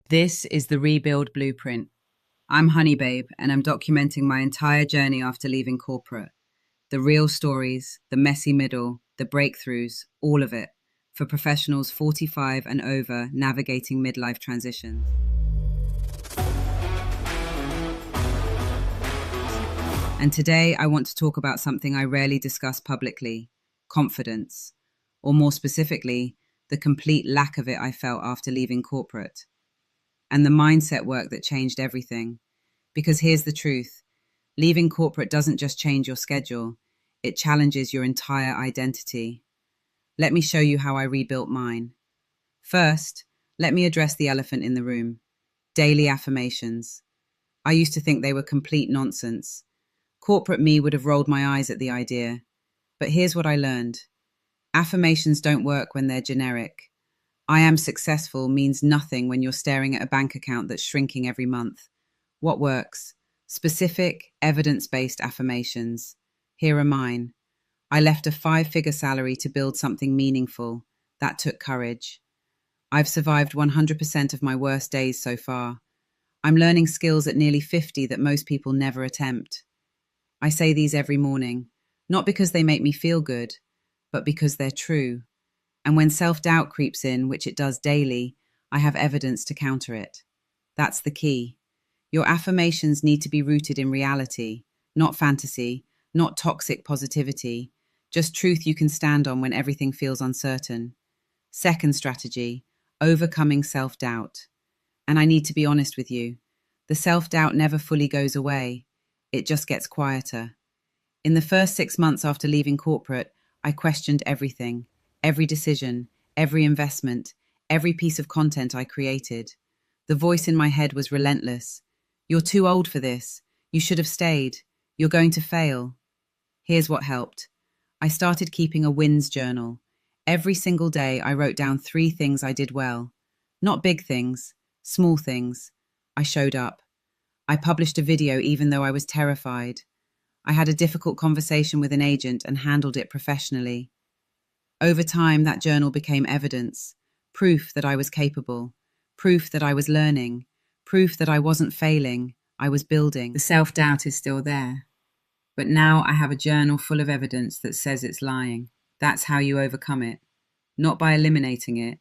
This is the Rebuild Blueprint. I'm Honey Babe, and I'm documenting my entire journey after leaving corporate. The real stories, the messy middle, the breakthroughs, all of it, for professionals 45 and over navigating midlife transitions. And today I want to talk about something I rarely discuss publicly: confidence. Or more specifically, the complete lack of it I felt after leaving corporate. And the mindset work that changed everything. Because here's the truth: leaving corporate doesn't just change your schedule, it challenges your entire identity. Let me show you how I rebuilt mine. First, let me address the elephant in the room: daily affirmations. I used to think they were complete nonsense. Corporate me would have rolled my eyes at the idea. But here's what I learned: affirmations don't work when they're generic. I am successful means nothing when you're staring at a bank account that's shrinking every month. What works? Specific, evidence-based affirmations. Here are mine. I left a 5-figure salary to build something meaningful. That took courage. I've survived 100% of my worst days so far. I'm learning skills at nearly 50 that most people never attempt. I say these every morning, not because they make me feel good, but because they're true. And when self-doubt creeps in, which it does daily, I have evidence to counter it. That's the key. Your affirmations need to be rooted in reality, not fantasy, not toxic positivity, just truth you can stand on when everything feels uncertain. Second strategy: overcoming self-doubt. And I need to be honest with you. The self-doubt never fully goes away. It just gets quieter. In the first 6 months after leaving corporate, I questioned everything. Every decision, every investment, every piece of content I created. The voice in my head was relentless. You're too old for this. You should have stayed. You're going to fail. Here's what helped. I started keeping a wins journal. Every single day I wrote down 3 things I did well. Not big things, small things. I showed up. I published a video even though I was terrified. I had a difficult conversation with an agent and handled it professionally. Over time, that journal became evidence, proof that I was capable, proof that I was learning, proof that I wasn't failing, I was building. The self-doubt is still there. But now I have a journal full of evidence that says it's lying. That's how you overcome it. Not by eliminating it,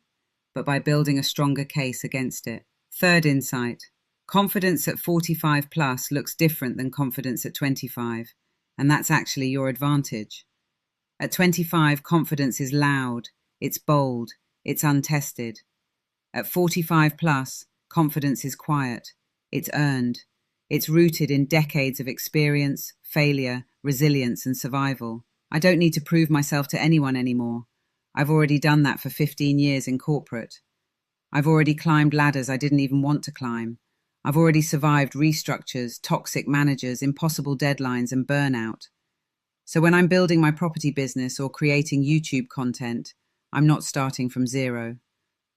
but by building a stronger case against it. Third insight: confidence at 45 plus looks different than confidence at 25, and that's actually your advantage. At 25, confidence is loud, it's bold, it's untested. At 45 plus, confidence is quiet, it's earned. It's rooted in decades of experience, failure, resilience, and survival. I don't need to prove myself to anyone anymore. I've already done that for 15 years in corporate. I've already climbed ladders I didn't even want to climb. I've already survived restructures, toxic managers, impossible deadlines, and burnout. So when I'm building my property business or creating YouTube content, I'm not starting from zero.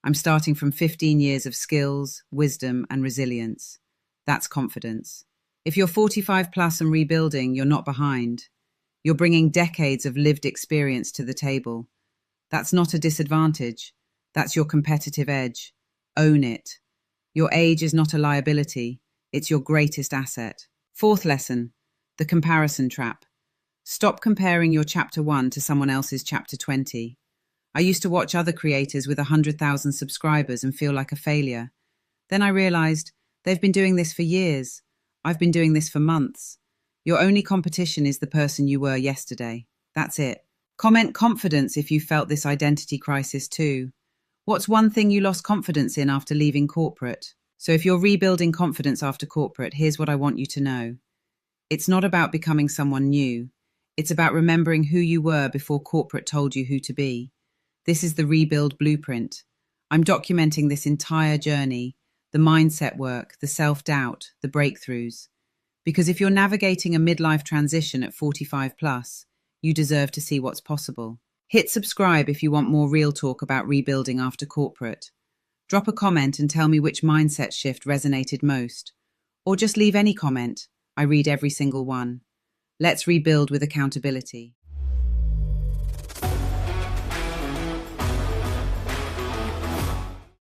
I'm starting from 15 years of skills, wisdom, and resilience. That's confidence. If you're 45 plus and rebuilding, you're not behind. You're bringing decades of lived experience to the table. That's not a disadvantage. That's your competitive edge. Own it. Your age is not a liability. It's your greatest asset. Fourth lesson: the comparison trap. Stop comparing your chapter 1 to someone else's chapter 20. I used to watch other creators with 100,000 subscribers and feel like a failure. Then I realized they've been doing this for years. I've been doing this for months. Your only competition is the person you were yesterday. That's it. Comment confidence if you felt this identity crisis too. What's one thing you lost confidence in after leaving corporate? So if you're rebuilding confidence after corporate, here's what I want you to know. It's not about becoming someone new. It's about remembering who you were before corporate told you who to be. This is the Rebuild Blueprint. I'm documenting this entire journey, the mindset work, the self-doubt, the breakthroughs. Because if you're navigating a midlife transition at 45 plus, you deserve to see what's possible. Hit subscribe if you want more real talk about rebuilding after corporate. Drop a comment and tell me which mindset shift resonated most. Or just leave any comment. I read every single one. Let's rebuild with accountability.